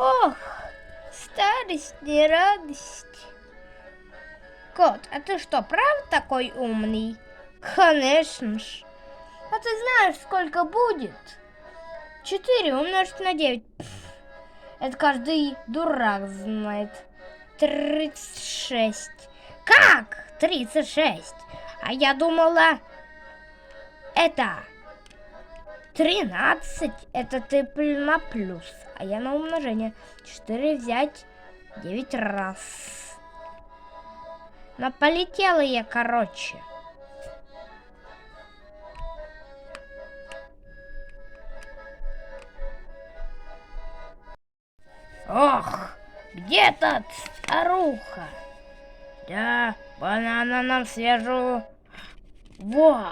Ох, старость не радость. Кот, а ты что, правда такой умный? Конечно ж. А ты знаешь, сколько будет? 4 умножить на 9. Это каждый дурак знает. 36. Как? 36. А я думала, это 13. Это ты на плюс. А я на умножение. 4 взять 9 раз. Но полетела я, короче. Ох, где тут старуха? Да, банана нам свяжу. Во!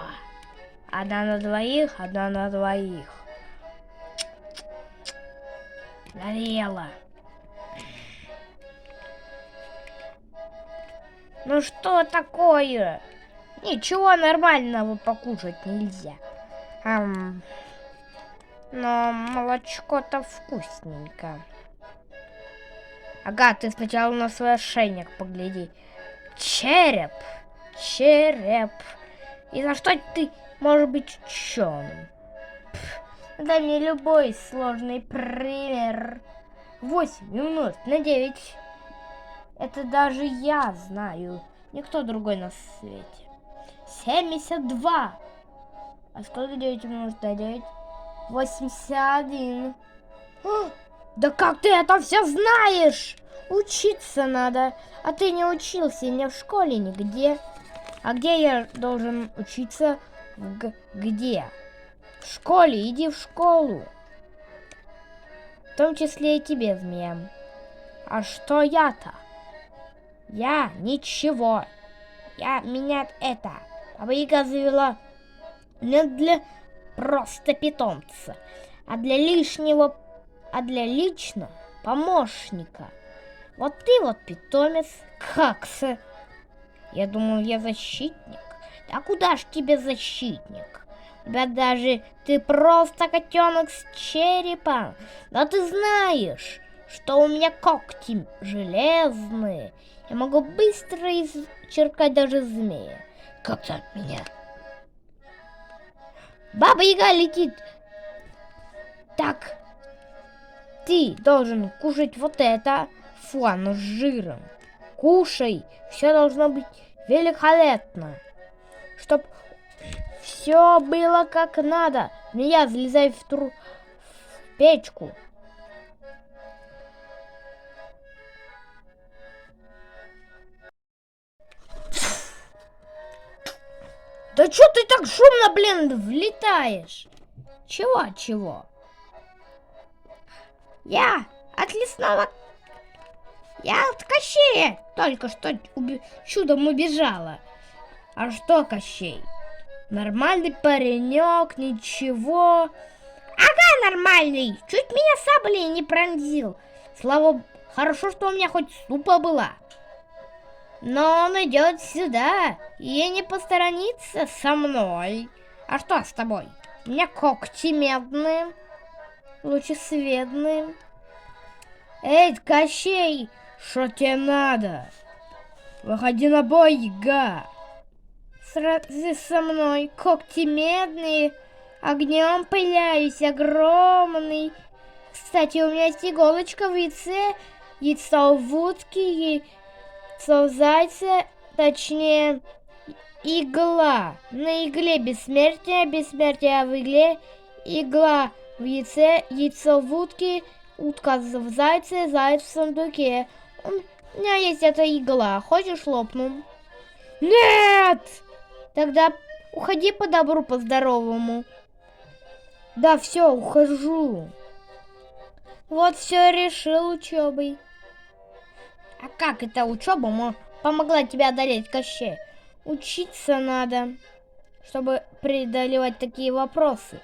Одна на двоих, одна на двоих. Горела. Ну что такое? Ничего нормального покушать нельзя. Но молочко-то вкусненько. Ага, ты сначала на свой ошейник погляди. Череп. Череп. И за что ты можешь быть ученым? Да не любой сложный пример. 8 умножить на 9. Это даже я знаю. Никто другой на свете. 72. А сколько 9 умножить на 9? 81. Да как ты это все знаешь? Учиться надо. А ты не учился ни в школе, нигде. А где я должен учиться? Где? В школе. Иди в школу. В том числе и тебе, змея. А что я-то? Я ничего. Меня это Баба-Яга завела не для просто питомца, а для личного помощника. Вот ты вот питомец. Как-то. Я думал, я защитник. А куда ж тебе защитник? Да даже ты просто котенок с черепом. Да ты знаешь, что у меня когти железные. Я могу быстро исчеркать даже змея. Как-то меня. Баба-Яга летит. Так, ты должен кушать вот это. Флан с жиром. Кушай. Все должно быть великолепно. Чтоб все было как надо. Змея, залезай в печку. Да чё ты так шумно, блин, влетаешь? Чего? Я от лесного... Я от Кощея только что чудом убежала. А что Кощей? Нормальный паренек, ничего. Ага, нормальный. Чуть меня саблей не пронзил. Слава, хорошо, что у меня хоть супа была. Но он идет сюда и не посторонится со мной. А что с тобой? У меня когти медные, лучесветные. Эй, Кощей, что тебе надо? Выходи на бой, Яга. Сразу со мной когти медные, огнем пыляюсь, огромный. Кстати, у меня есть иголочка в яйце, яйцо в утке, яйцо в зайце, точнее, игла. На игле бессмертие, бессмертие в игле, игла в яйце, яйцо в утке, утка в зайце, заяц в сундуке. У меня есть эта игла. Хочешь лопну? Нет! Тогда уходи по добру, по здоровому. Да, все, ухожу. Вот все решил учебой. А как это учеба помогла тебе одолеть Кощея? Учиться надо, чтобы преодолевать такие вопросы.